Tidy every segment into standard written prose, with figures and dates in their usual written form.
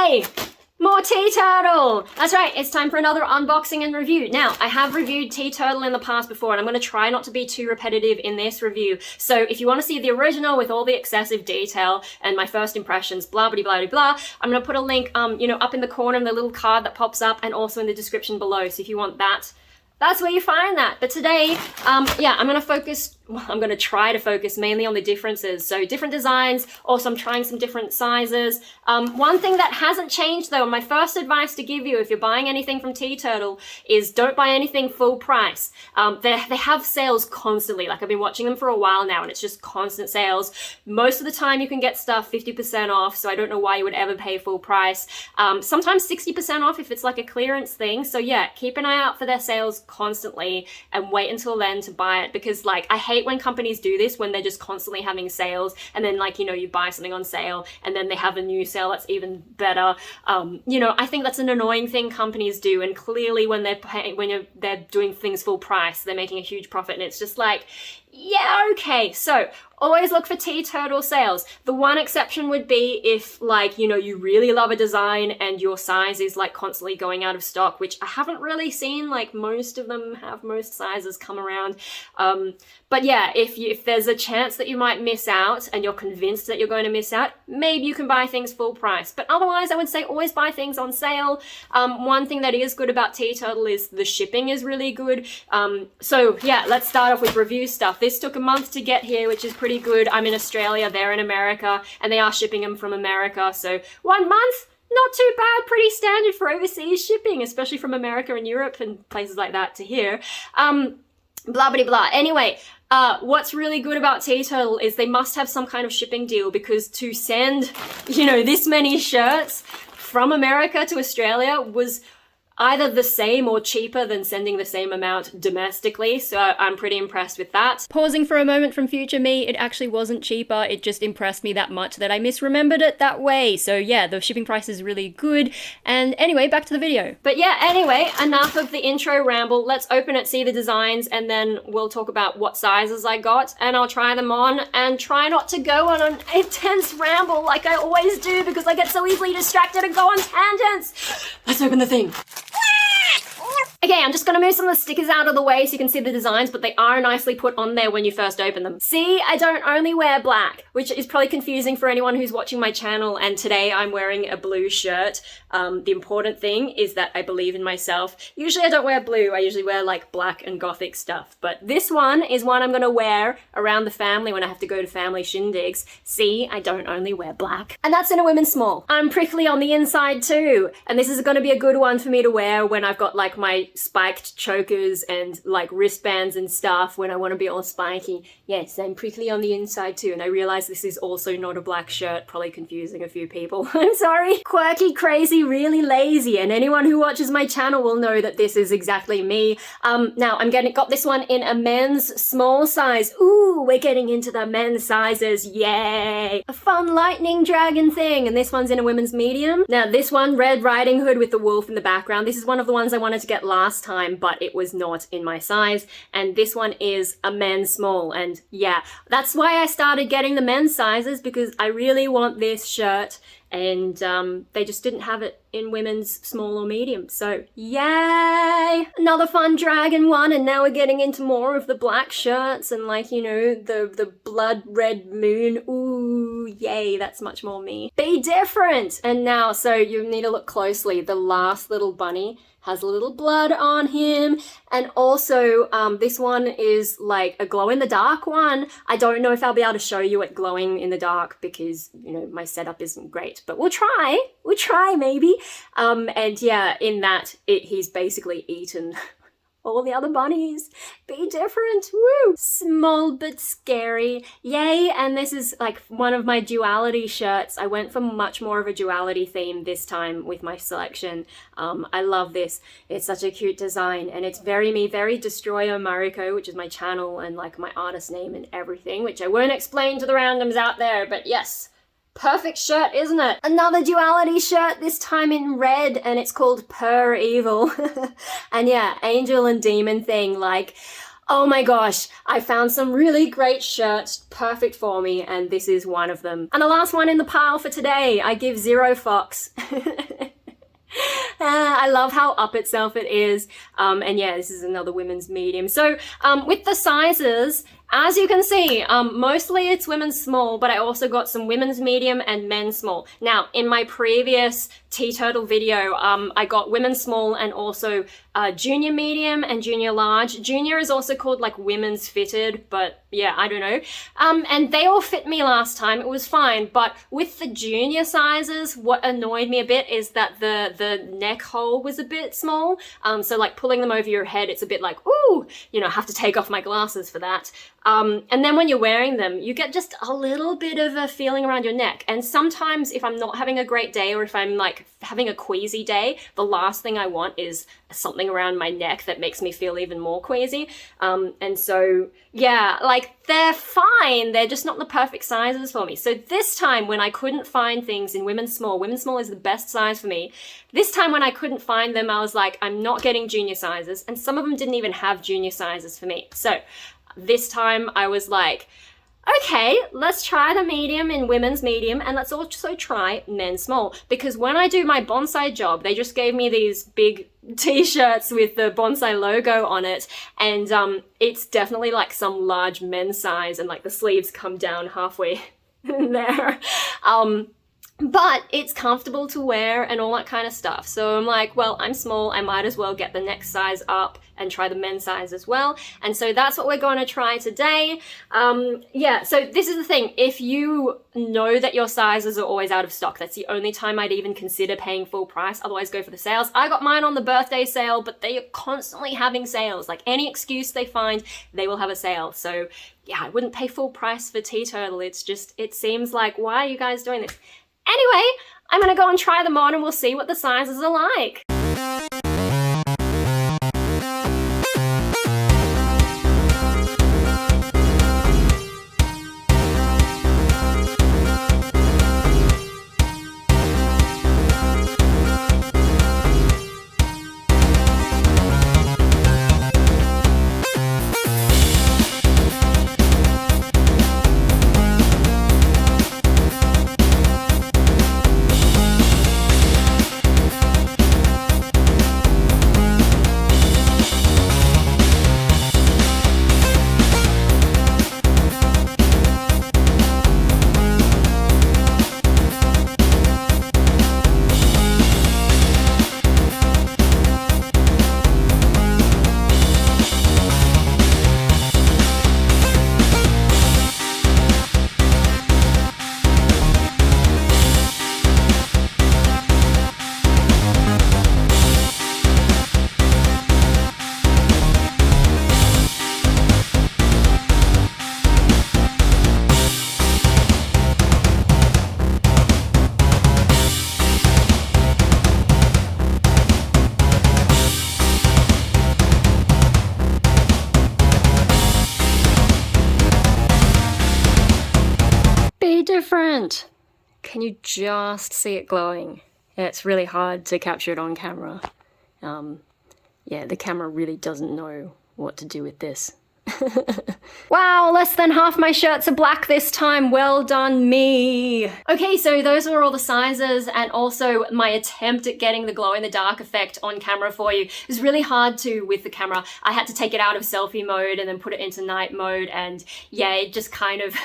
Yay! More TeeTurtle! That's right, it's time for another unboxing and review. Now, I have reviewed TeeTurtle in the past before, and I'm going to try not to be too repetitive in this review. So if you want to see the original with all the excessive detail and my first impressions, blah blah blah blah, I'm going to put a link, up in the corner in the little card that pops up, and also in the description below. So if you want that, that's where you find that. But today, I'm going to try to focus mainly on the differences. So different designs, also I'm trying some different sizes. One thing that hasn't changed though, my first advice to give you if you're buying anything from TeeTurtle is don't buy anything full price. They have sales constantly. Like I've been watching them for a while now and it's just constant sales. Most of the time you can get stuff 50% off, so I don't know why you would ever pay full price. Sometimes 60% off if it's like a clearance thing. So yeah, keep an eye out for their sales constantly and wait until then to buy it, because like I hate when companies do this, when they're just constantly having sales and then like you buy something on sale and then they have a new sale that's even better. I think that's an annoying thing companies do, and clearly when they're doing things full price they're making a huge profit, and it's just like, yeah, okay. So always look for TeeTurtle sales. The one exception would be if you really love a design and your size is like constantly going out of stock, which I haven't really seen. Like most of them have most sizes come around. But yeah, if there's a chance that you might miss out and you're convinced that you're going to miss out, maybe you can buy things full price. But otherwise I would say always buy things on sale. One thing that is good about TeeTurtle is the shipping is really good. So yeah, let's start off with review stuff. This took a month to get here, which is pretty good. I'm in Australia, they're in America, and they are shipping them from America. So 1 month, not too bad, pretty standard for overseas shipping, especially from America and Europe and places like that to here. Blah, blah, blah. Anyway, what's really good about TeeTurtle is they must have some kind of shipping deal, because to send, this many shirts from America to Australia was either the same or cheaper than sending the same amount domestically, so I'm pretty impressed with that. Pausing for a moment from future me, it actually wasn't cheaper, it just impressed me that much that I misremembered it that way. So yeah, the shipping price is really good. And anyway, back to the video. But yeah, anyway, enough of the intro ramble. Let's open it, see the designs, and then we'll talk about what sizes I got, and I'll try them on and try not to go on an intense ramble like I always do, because I get so easily distracted and go on tangents. Let's open the thing. Okay, I'm just gonna move some of the stickers out of the way so you can see the designs, but they are nicely put on there when you first open them. See, I don't only wear black, which is probably confusing for anyone who's watching my channel, and today I'm wearing a blue shirt. The important thing is that I believe in myself. Usually I don't wear blue, I usually wear like black and gothic stuff, but this one is one I'm gonna wear around the family when I have to go to family shindigs. See, I don't only wear black. And that's in a women's small. I'm prickly on the inside too, and this is gonna be a good one for me to wear when I've got like my spiked chokers and like wristbands and stuff, when I want to be all spiky. Yes, I'm prickly on the inside too, and I realize this is also not a black shirt, probably confusing a few people. I'm sorry. Quirky, crazy, really lazy, and anyone who watches my channel will know that this is exactly me. Now I'm got this one in a men's small size. Ooh, we're getting into the men's sizes, yay! A fun lightning dragon thing, and this one's in a women's medium. Now this one, Red Riding Hood with the wolf in the background. This is one of the ones I wanted to get last time, but it was not in my size, and this one is a men's small. And yeah, that's why I started getting the men's sizes, because I really want this shirt, and they just didn't have it in women's small or medium. So yay! Another fun dragon one, and now we're getting into more of the black shirts and like, the blood red moon. Ooh, yay, that's much more me. Be different! And now, so you need to look closely. The last little bunny has a little blood on him, and also this one is like a glow-in-the-dark one. I don't know if I'll be able to show you it glowing in the dark because, my setup isn't great, but we'll try maybe. And yeah, in that, he's basically eaten all the other bunnies. Be different, woo! Small but scary, yay! And this is like one of my duality shirts. I went for much more of a duality theme this time with my selection. I love this. It's such a cute design, and it's very me, very Destroyer Mariko, which is my channel and like my artist name and everything, which I won't explain to the randoms out there, but yes. Perfect shirt, isn't it? Another duality shirt, this time in red, and it's called Pure Evil. And yeah, angel and demon thing, like, Oh my gosh, I found some really great shirts perfect for me, and this is one of them. And the last one in the pile for today, I give 0 fucks. I love how up itself it is. And yeah, this is another women's medium. So with the sizes, as you can see, mostly it's women's small, but I also got some women's medium and men's small. Now, in my previous TeeTurtle video, I got women's small and also junior medium and junior large. Junior is also called like women's fitted, but yeah, I don't know. And they all fit me last time. It was fine. But with the junior sizes, what annoyed me a bit is that the neck hole was a bit small. So like pulling them over your head, it's a bit like, ooh, you know, I have to take off my glasses for that. And then when you're wearing them, you get just a little bit of a feeling around your neck. And sometimes if I'm not having a great day or if I'm like having a queasy day, the last thing I want is something around my neck that makes me feel even more queasy. And so, yeah, like they're fine. They're just not the perfect sizes for me. So this time when I couldn't find things in women's small is the best size for me. This time when I couldn't find them, I was like, I'm not getting junior sizes. And some of them didn't even have junior sizes for me. So this time I was like, okay, let's try the medium in women's medium and let's also try men's small. Because when I do my bonsai job, they just gave me these big t-shirts with the bonsai logo on it. And it's definitely like some large men's size and like the sleeves come down halfway in there. But it's comfortable to wear and all that kind of stuff. So I'm like, well, I'm small, I might as well get the next size up and try the men's size as well. And so that's what we're going to try today. Yeah, so this is the thing. If you know that your sizes are always out of stock, that's the only time I'd even consider paying full price. Otherwise, go for the sales. I got mine on the birthday sale, but they are constantly having sales. Like any excuse they find, they will have a sale. So yeah, I wouldn't pay full price for TeeTurtle. It's just, it seems like, why are you guys doing this? Anyway, I'm gonna go and try them on and we'll see what the sizes are like. Different. Can you just see it glowing? Yeah, it's really hard to capture it on camera. Yeah, the camera really doesn't know what to do with this. Wow, less than half my shirts are black this time. Well done me. Okay, so those were all the sizes and also my attempt at getting the glow in the dark effect on camera for you. It was really hard to with the camera. I had to take it out of selfie mode and then put it into night mode, and yeah, it just kind of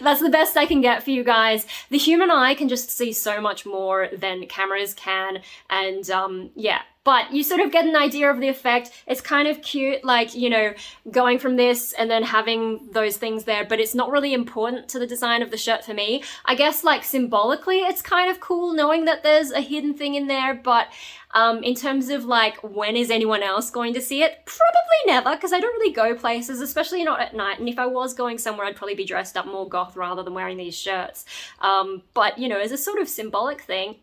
that's the best I can get for you guys. The human eye can just see so much more than cameras can, and yeah. But you sort of get an idea of the effect. It's kind of cute, like, you know, going from this and then having those things there, but it's not really important to the design of the shirt for me. I guess, like, symbolically, it's kind of cool knowing that there's a hidden thing in there, but in terms of, like, when is anyone else going to see it? Probably never, because I don't really go places, especially not at night, and if I was going somewhere, I'd probably be dressed up more goth rather than wearing these shirts. But, you know, as a sort of symbolic thing,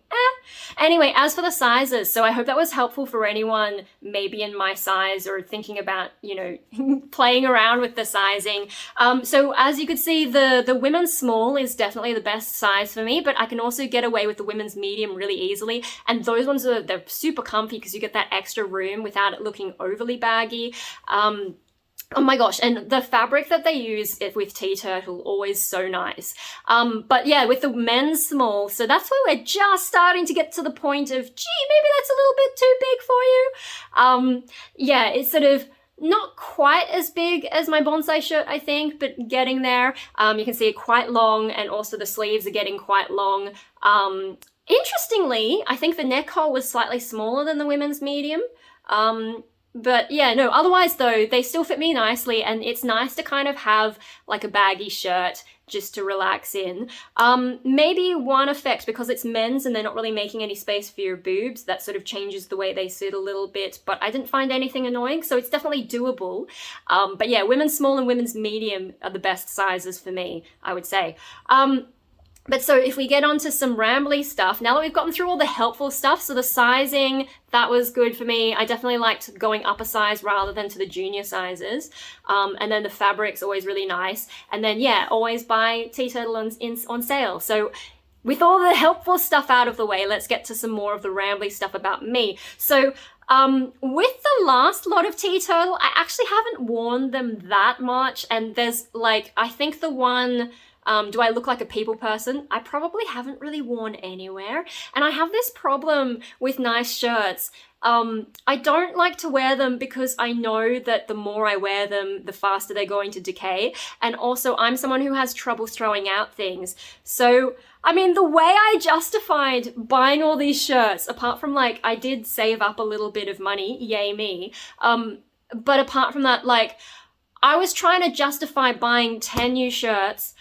Anyway, as for the sizes, so I hope that was helpful for anyone maybe in my size or thinking about, you know, playing around with the sizing. So as you could see, the women's small is definitely the best size for me, but I can also get away with the women's medium really easily. And those ones they're super comfy because you get that extra room without it looking overly baggy. Oh my gosh, and the fabric that they use with TeeTurtle, always so nice. But yeah, with the men's small, so that's where we're just starting to get to the point of, gee, maybe that's a little bit too big for you. Yeah, it's sort of not quite as big as my bonsai shirt, I think, but getting there. You can see it quite long, and also the sleeves are getting quite long. Interestingly, I think the neck hole was slightly smaller than the women's medium. But yeah, no, otherwise though, they still fit me nicely, and it's nice to kind of have like a baggy shirt just to relax in. Maybe one effect, because it's men's and they're not really making any space for your boobs, that sort of changes the way they sit a little bit, but I didn't find anything annoying, so it's definitely doable. But yeah, women's small and women's medium are the best sizes for me, I would say. But so if we get onto some rambly stuff, now that we've gotten through all the helpful stuff, so the sizing, that was good for me. I definitely liked going up a size rather than to the junior sizes. And then the fabric's always really nice. And then yeah, always buy TeeTurtle on sale. So with all the helpful stuff out of the way, let's get to some more of the rambly stuff about me. So with the last lot of TeeTurtle, I actually haven't worn them that much. And there's like, I think the one... do I look like a people person? I probably haven't really worn anywhere. And I have this problem with nice shirts. I don't like to wear them because I know that the more I wear them, the faster they're going to decay. And also I'm someone who has trouble throwing out things. So, I mean, the way I justified buying all these shirts, apart from like, I did save up a little bit of money, yay me. But apart from that, like, I was trying to justify buying 10 new shirts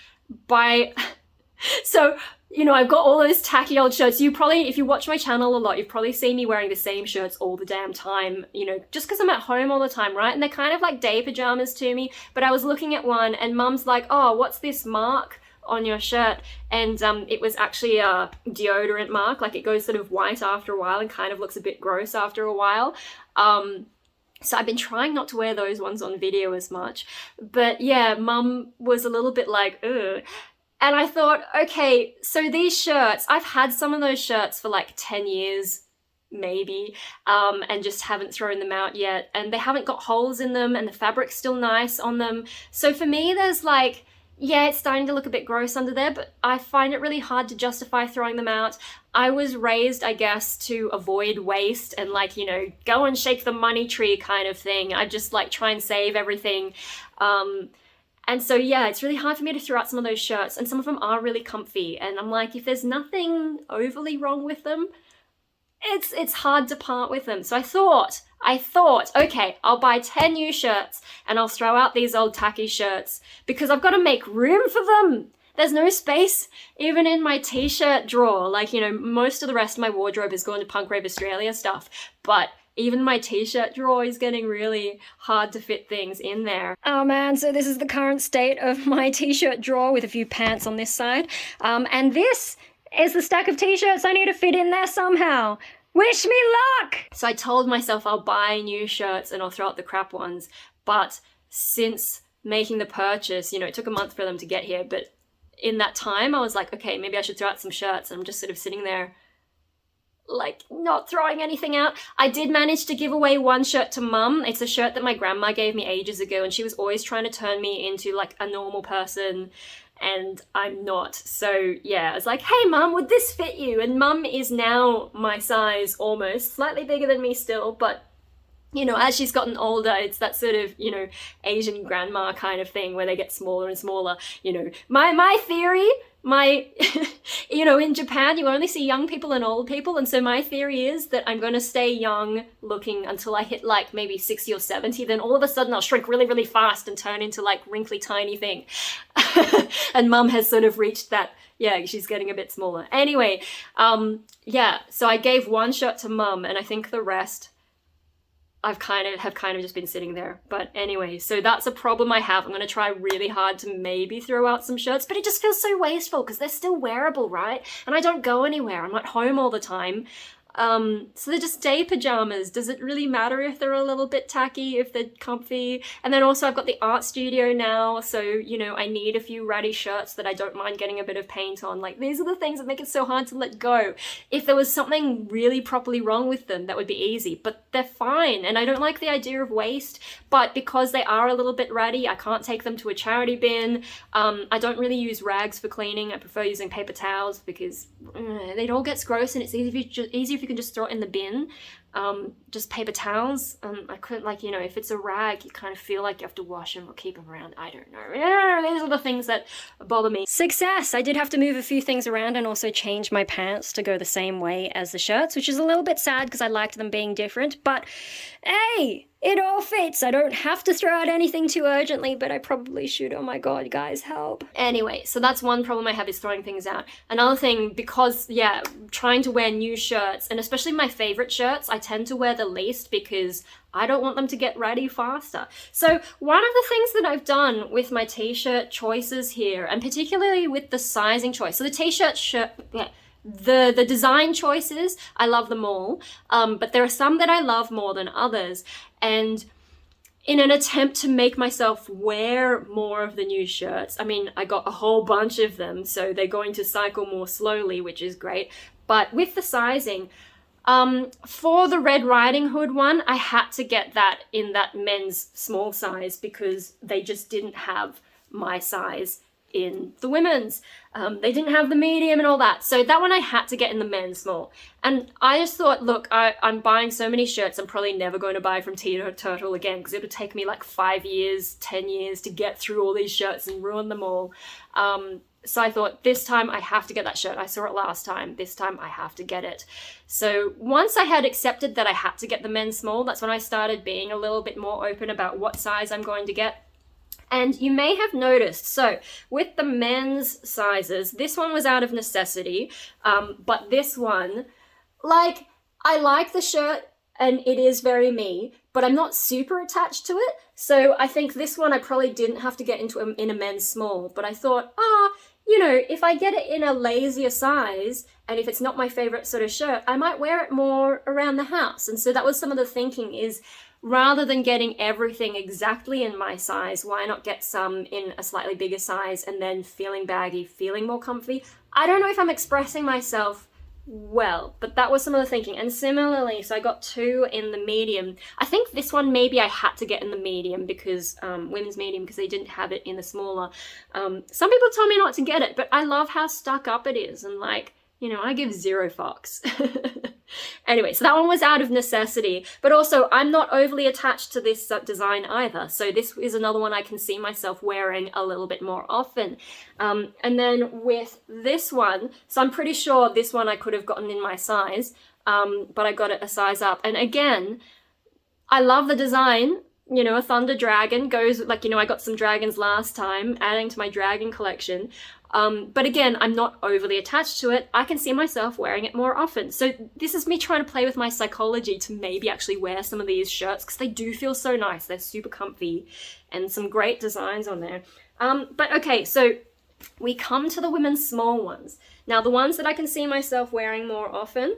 so, you know, I've got all those tacky old shirts. You probably, if you watch my channel a lot, you've probably seen me wearing the same shirts all the damn time, you know, just because I'm at home all the time, right? And they're kind of like day pajamas to me. But I was looking at one and Mum's like, oh, what's this mark on your shirt? And it was actually a deodorant mark. Like, it goes sort of white after a while and kind of looks a bit gross after a while. So I've been trying not to wear those ones on video as much. But yeah, Mum was a little bit like, ugh. And I thought, okay, so these shirts, I've had some of those shirts for like 10 years, maybe, and just haven't thrown them out yet. And they haven't got holes in them, and the fabric's still nice on them. So for me, there's like, yeah, it's starting to look a bit gross under there, but I find it really hard to justify throwing them out. I was raised, I guess, to avoid waste and like, you know, go and shake the money tree kind of thing. I just like try and save everything. And so, yeah, it's really hard for me to throw out some of those shirts, and some of them are really comfy. And I'm like, if there's nothing overly wrong with them, it's hard to part with them. So I thought, okay, I'll buy 10 new shirts and I'll throw out these old tacky shirts because I've got to make room for them. There's no space even in my t-shirt drawer. Like, you know, most of the rest of my wardrobe is going to Punk Rave Australia stuff, but even my t-shirt drawer is getting really hard to fit things in there. Oh man, so this is the current state of my t-shirt drawer with a few pants on this side. And this is the stack of t-shirts I need to fit in there somehow. Wish me luck! So I told myself I'll buy new shirts and I'll throw out the crap ones. But since making the purchase, you know, it took a month for them to get here, but in that time I was like, okay, maybe I should throw out some shirts. And I'm just sort of sitting there like not throwing anything out. I did manage to give away one shirt to Mum. It's a shirt that my grandma gave me ages ago, and she was always trying to turn me into like a normal person, and I'm not. So yeah, I was like, hey Mum, would this fit you? And Mum is now my size almost, slightly bigger than me still, but you know, as she's gotten older, it's that sort of, you know, Asian grandma kind of thing where they get smaller and smaller. You know, my theory, you know, in Japan, you only see young people and old people. And so my theory is that I'm going to stay young looking until I hit like maybe 60 or 70. Then all of a sudden I'll shrink really, really fast and turn into like wrinkly tiny thing. And Mum has sort of reached that. Yeah, she's getting a bit smaller. Anyway, yeah, so I gave one shirt to Mum, and I think the rest have kind of just been sitting there. But anyway, so that's a problem I have. I'm going to try really hard to maybe throw out some shirts, but it just feels so wasteful because they're still wearable, right? And I don't go anywhere. I'm at home all the time. So they're just day pajamas. Does it really matter if they're a little bit tacky, if they're comfy? And then also I've got the art studio now, so, you know, I need a few ratty shirts that I don't mind getting a bit of paint on. Like, these are the things that make it so hard to let go. If there was something really properly wrong with them, that would be easy, but they're fine. And I don't like the idea of waste, but because they are a little bit ratty, I can't take them to a charity bin. I don't really use rags for cleaning. I prefer using paper towels because it all gets gross, and it's easy if you can just throw it in the bin. Just paper towels. I couldn't, like, you know, if it's a rag, you kind of feel like you have to wash them or keep them around. I don't know. These are the things that bother me. Success! I did have to move a few things around and also change my pants to go the same way as the shirts, which is a little bit sad because I liked them being different, but hey! It all fits. I don't have to throw out anything too urgently, but I probably should. Oh my god, guys, help. Anyway, so that's one problem I have, is throwing things out. Another thing, because, yeah, trying to wear new shirts, and especially my favorite shirts, I tend to wear the least because I don't want them to get ratty faster. So one of the things that I've done with my t-shirt choices here, and particularly with the sizing choice, so the the design choices, I love them all, but there are some that I love more than others. And in an attempt to make myself wear more of the new shirts, I mean, I got a whole bunch of them, so they're going to cycle more slowly, which is great. But with the sizing, for the Red Riding Hood one, I had to get that in that men's small size because they just didn't have my size in the women's. They didn't have the medium and all that. So that one I had to get in the men's small. And I just thought, look, I'm buying so many shirts, I'm probably never going to buy from TeeTurtle again because it would take me like 5 years, 10 years to get through all these shirts and ruin them all. So I thought, this time I have to get that shirt. I saw it last time. This time I have to get it. So once I had accepted that I had to get the men's small, that's when I started being a little bit more open about what size I'm going to get. And you may have noticed, so with the men's sizes, this one was out of necessity, but this one, like, I like the shirt and it is very me, but I'm not super attached to it. So I think this one I probably didn't have to get into in a men's small, but I thought, you know, if I get it in a lazier size, and if it's not my favorite sort of shirt, I might wear it more around the house. And so that was some of the thinking, is rather than getting everything exactly in my size, why not get some in a slightly bigger size and then feeling baggy, feeling more comfy? I don't know if I'm expressing myself well, but that was some of the thinking. And similarly, so I got 2 in the medium. I think this one maybe I had to get in the medium because women's medium, because they didn't have it in the smaller. Some people told me not to get it, but I love how stuck up it is, and like, you know, I give 0 fucks. Anyway, so that one was out of necessity, but also I'm not overly attached to this design either. So this is another one I can see myself wearing a little bit more often. And then with this one, so I'm pretty sure this one I could have gotten in my size, but I got it a size up. And again, I love the design. You know, a thunder dragon goes, like, you know, I got some dragons last time, adding to my dragon collection. But again, I'm not overly attached to it. I can see myself wearing it more often. So this is me trying to play with my psychology to maybe actually wear some of these shirts, because they do feel so nice. They're super comfy and some great designs on there. But okay, so we come to the women's small ones. Now, the ones that I can see myself wearing more often,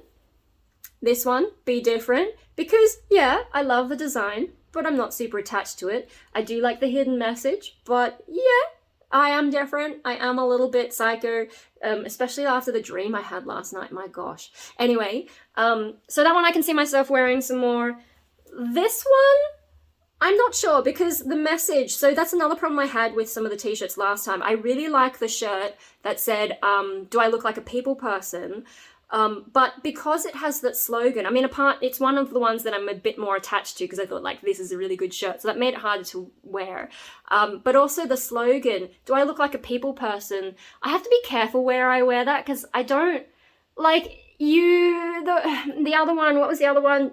this one, Be Different, because yeah, I love the design, but I'm not super attached to it. I do like the hidden message, but yeah, I am different. I am a little bit psycho, especially after the dream I had last night. My gosh. Anyway, so that one I can see myself wearing some more. This one, I'm not sure, because the message, so that's another problem I had with some of the t-shirts last time. I really like the shirt that said, do I look like a people person? But because it has that slogan, I mean, it's one of the ones that I'm a bit more attached to, because I thought, like, this is a really good shirt, so that made it harder to wear. But also the slogan, do I look like a people person? I have to be careful where I wear that, because I don't, like, the other one, what was the other one?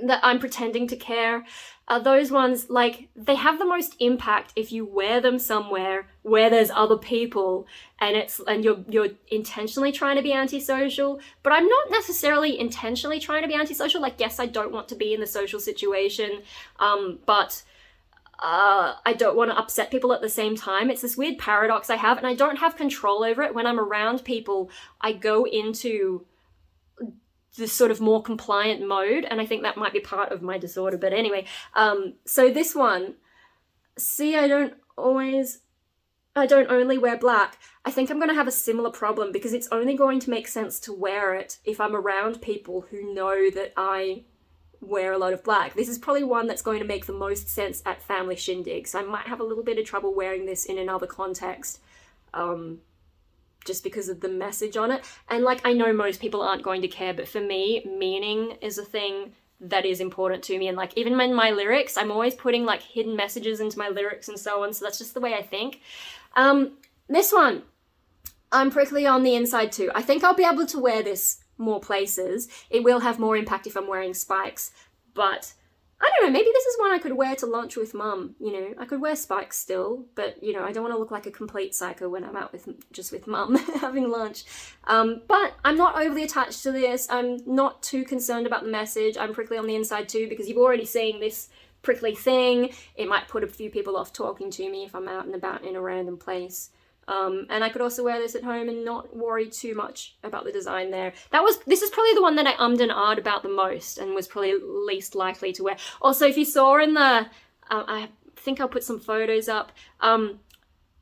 That I'm pretending to care. Those ones, like, they have the most impact if you wear them somewhere where there's other people and you're intentionally trying to be antisocial. But I'm not necessarily intentionally trying to be antisocial. Like, yes, I don't want to be in the social situation, but I don't want to upset people at the same time. It's this weird paradox I have, and I don't have control over it. When I'm around people, I go into this sort of more compliant mode, and I think that might be part of my disorder. But anyway, so this one, see, I don't only wear black. I think I'm going to have a similar problem because it's only going to make sense to wear it if I'm around people who know that I wear a lot of black. This is probably one that's going to make the most sense at family shindigs. I might have a little bit of trouble wearing this in another context, just because of the message on it. And like, I know most people aren't going to care, but for me, meaning is a thing that is important to me. And like, even in my lyrics, I'm always putting like hidden messages into my lyrics and so on. So that's just the way I think. This one, I'm prickly on the inside too. I think I'll be able to wear this more places. It will have more impact if I'm wearing spikes, but I don't know, maybe this is one I could wear to lunch with mum, you know. I could wear spikes still, but, you know, I don't want to look like a complete psycho when I'm out with mum having lunch. But I'm not overly attached to this. I'm not too concerned about the message. I'm prickly on the inside too, because you've already seen this prickly thing. It might put a few people off talking to me if I'm out and about in a random place. And I could also wear this at home and not worry too much about the design there. This is probably the one that I ummed and ahed about the most and was probably least likely to wear. Also, if you saw in the, I think I'll put some photos up,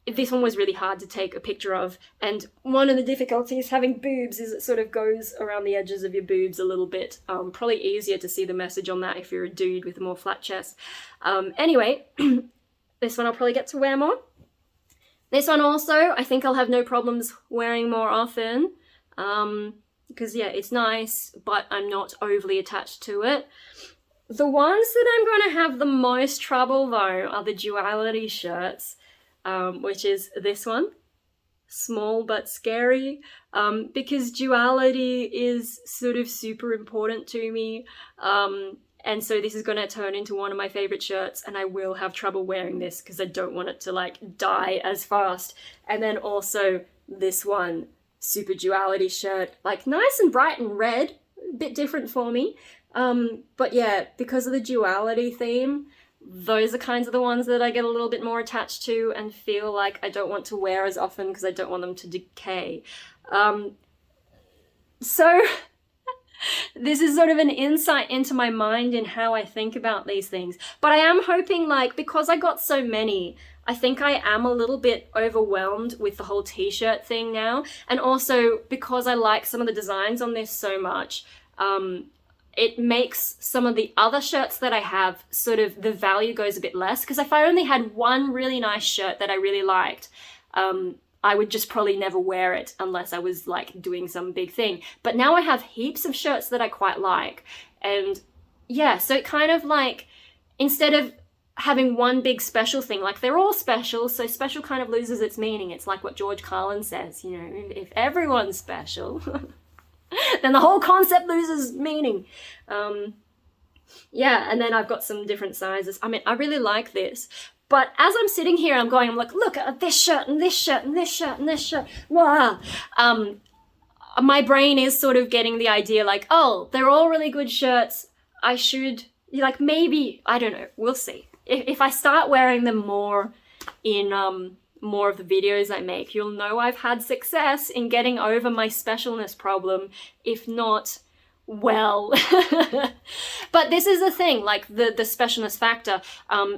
this one was really hard to take a picture of. And one of the difficulties having boobs is it sort of goes around the edges of your boobs a little bit. Probably easier to see the message on that if you're a dude with a more flat chest. Anyway, this one I'll probably get to wear more. This one also, I think I'll have no problems wearing more often, because yeah, it's nice, but I'm not overly attached to it. The ones that I'm going to have the most trouble though are the duality shirts, which is this one, small but scary, because duality is sort of super important to me. And so this is going to turn into one of my favorite shirts, and I will have trouble wearing this because I don't want it to like die as fast. And then also this one, super duality shirt, like nice and bright and red, a bit different for me. But yeah, because of the duality theme, those are kinds of the ones that I get a little bit more attached to and feel like I don't want to wear as often because I don't want them to decay. So this is sort of an insight into my mind and how I think about these things. But I am hoping, like, because I got so many, I think I am a little bit overwhelmed with the whole t-shirt thing now. And also because I like some of the designs on this so much, it makes some of the other shirts that I have sort of, the value goes a bit less. Because if I only had one really nice shirt that I really liked, I would just probably never wear it unless I was like doing some big thing. But now I have heaps of shirts that I quite like. And yeah, so it kind of like, instead of having one big special thing, like they're all special, so special kind of loses its meaning. It's like what George Carlin says, you know, if everyone's special, then the whole concept loses meaning. Yeah, and then I've got some different sizes. I mean, I really like this. But as I'm sitting here, I'm like, look at this shirt and this shirt and this shirt and this shirt. Wow. My brain is sort of getting the idea like, oh, they're all really good shirts. I should, like, maybe, I don't know, we'll see. If I start wearing them more in more of the videos I make, you'll know I've had success in getting over my specialness problem. If not, well. But this is the thing, like the specialness factor.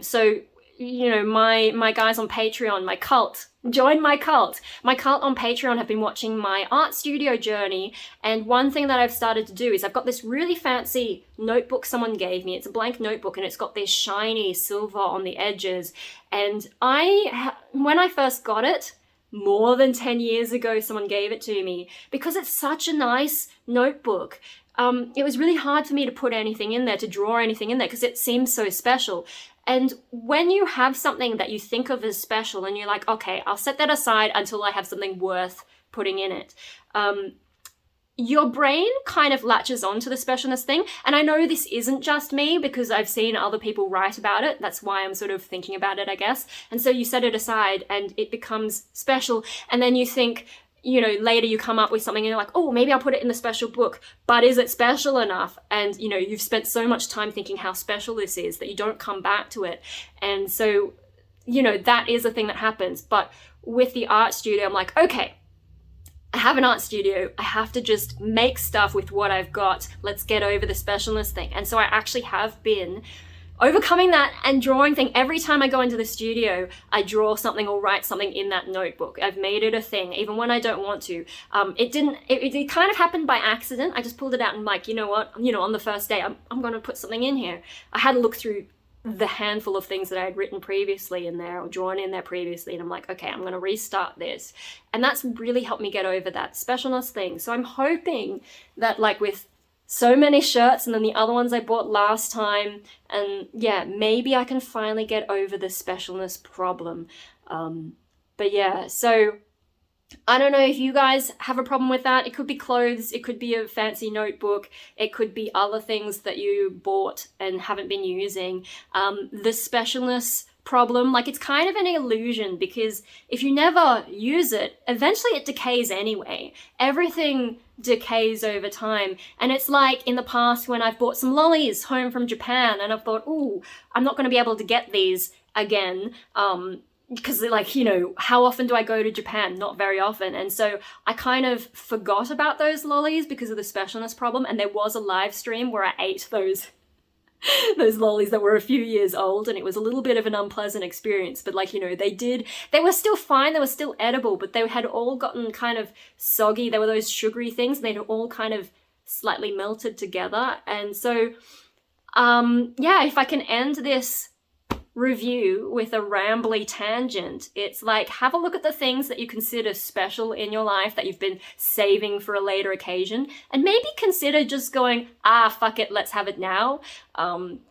So, you know, my guys on Patreon, my cult, join my cult. My cult on Patreon have been watching my art studio journey, and one thing that I've started to do is I've got this really fancy notebook someone gave me. It's a blank notebook and it's got this shiny silver on the edges. And when I first got it, more than 10 years ago, someone gave it to me because it's such a nice notebook. It was really hard for me to put anything in there, to draw anything in there, because it seems so special. And when you have something that you think of as special and you're like, okay, I'll set that aside until I have something worth putting in it, your brain kind of latches on to the specialness thing. And I know this isn't just me because I've seen other people write about it. That's why I'm sort of thinking about it, I guess. And so you set it aside and it becomes special. And then you think, you know, later you come up with something and you're like, oh, maybe I'll put it in the special book, but is it special enough? And, you know, you've spent so much time thinking how special this is that you don't come back to it. And so, you know, that is a thing that happens. But with the art studio, I'm like, okay, I have an art studio. I have to just make stuff with what I've got. Let's get over the specialness thing. And so I actually have been overcoming that and drawing thing. Every time I go into the studio, I draw something or write something in that notebook. I've made it a thing, even when I don't want to. It kind of happened by accident. I just pulled it out and like, you know what, on the first day, I'm going to put something in here. I had to look through the handful of things that I had written previously in there or drawn in there previously. And I'm like, okay, I'm going to restart this. And that's really helped me get over that specialness thing. So I'm hoping that like with so many shirts and then the other ones I bought last time, and yeah, maybe I can finally get over the specialness problem. But yeah, so I don't know if you guys have a problem with that. It could be clothes, it could be a fancy notebook, it could be other things that you bought and haven't been using. The specialness problem, like it's kind of an illusion because if you never use it, eventually it decays anyway. Everything decays over time. And it's like in the past when I've bought some lollies home from Japan and I've thought, ooh, I'm not going to be able to get these again. Because like, how often do I go to Japan? Not very often. And so I kind of forgot about those lollies because of the specialness problem. And there was a live stream where I ate those lollies that were a few years old, and it was a little bit of an unpleasant experience. But like, they were still fine, they were still edible, but they had all gotten kind of soggy. They were those sugary things, they'd all kind of slightly melted together. And so yeah, if I can end this review with a rambly tangent, it's like, have a look at the things that you consider special in your life that you've been saving for a later occasion, and maybe consider just going, fuck it, let's have it now,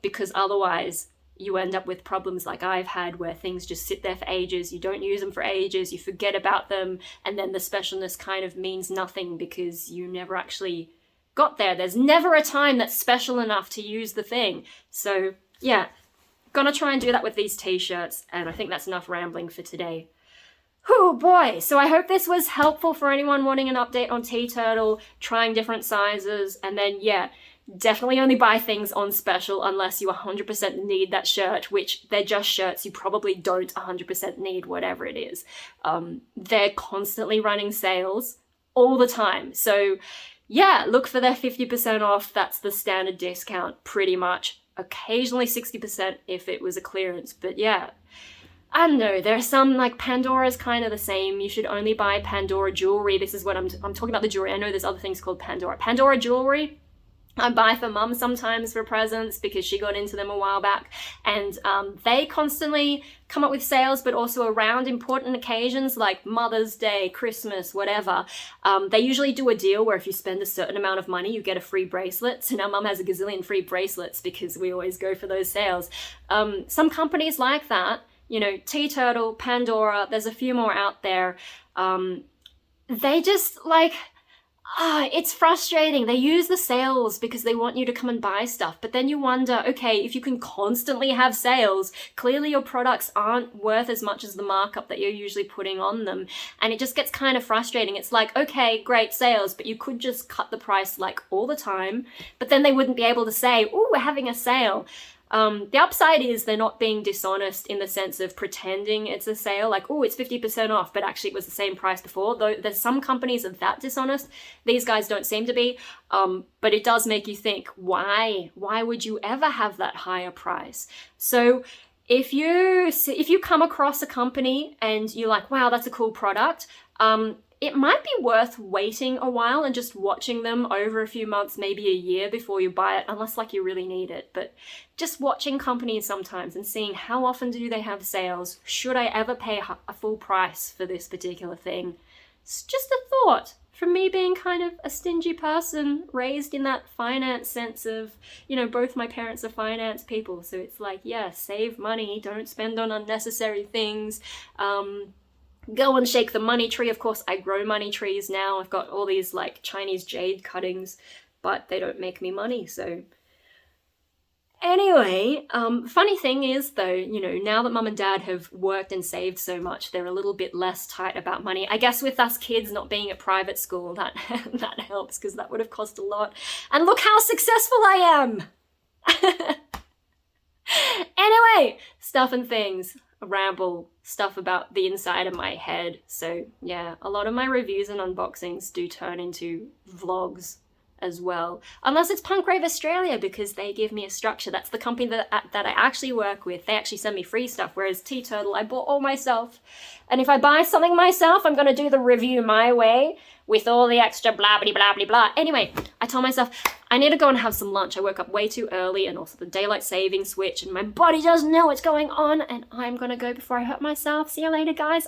because otherwise you end up with problems like I've had where things just sit there for ages, you don't use them for ages, you forget about them, and then the specialness kind of means nothing because you never actually got there. There's never a time that's special enough to use the thing. So yeah, gonna try and do that with these t-shirts, and I think that's enough rambling for today. Oh boy, so I hope this was helpful for anyone wanting an update on TeeTurtle, trying different sizes, and then yeah, definitely only buy things on special unless you 100% need that shirt, which they're just shirts, you probably don't 100% need whatever it is. They're constantly running sales all the time, so yeah, look for their 50% off, that's the standard discount pretty much. Occasionally 60% if it was a clearance, but yeah, I don't know, there are some, like Pandora's kind of the same. You should only buy Pandora jewelry. This is what I'm talking about, the jewelry. I know there's other things called Pandora jewelry I buy for mum sometimes for presents because she got into them a while back, and they constantly come up with sales, but also around important occasions like Mother's Day, Christmas, whatever. They usually do a deal where if you spend a certain amount of money, you get a free bracelet. So now mum has a gazillion free bracelets because we always go for those sales. Some companies like that, TeeTurtle, Pandora, there's a few more out there. They just like, it's frustrating. They use the sales because they want you to come and buy stuff. But then you wonder, okay, if you can constantly have sales, clearly your products aren't worth as much as the markup that you're usually putting on them. And it just gets kind of frustrating. It's like, okay, great sales, but you could just cut the price like all the time. But then they wouldn't be able to say, oh, we're having a sale. The upside is they're not being dishonest in the sense of pretending it's a sale, like, oh, it's 50% off, but actually it was the same price before. Though there's some companies are that dishonest. These guys don't seem to be, but it does make you think, why would you ever have that higher price? So if you come across a company and you're like, wow, that's a cool product, it might be worth waiting a while and just watching them over a few months, maybe a year before you buy it, unless like you really need it. But just watching companies sometimes and seeing how often do they have sales. Should I ever pay a full price for this particular thing? It's just a thought from me being kind of a stingy person, raised in that finance sense of, both my parents are finance people. So it's like, yeah, save money, don't spend on unnecessary things. Go and shake the money tree. Of course, I grow money trees now. I've got all these like Chinese jade cuttings, but they don't make me money. So anyway, funny thing is though, now that mum and dad have worked and saved so much, they're a little bit less tight about money. I guess with us kids not being at private school, that helps because that would have cost a lot. And look how successful I am. Anyway, stuff and things. ramble stuff about the inside of my head. So yeah, a lot of my reviews and unboxings do turn into vlogs as well, unless it's Punk Rave Australia, because they give me a structure. That's the company that I actually work with. They actually send me free stuff, whereas TeeTurtle, I bought all myself. And if I buy something myself, I'm gonna do the review my way with all the extra blah blah blah blah blah. Anyway, I told myself I need to go and have some lunch. I woke up way too early, and also the daylight saving switch, and my body doesn't know what's going on, and I'm gonna go before I hurt myself. See you later, guys.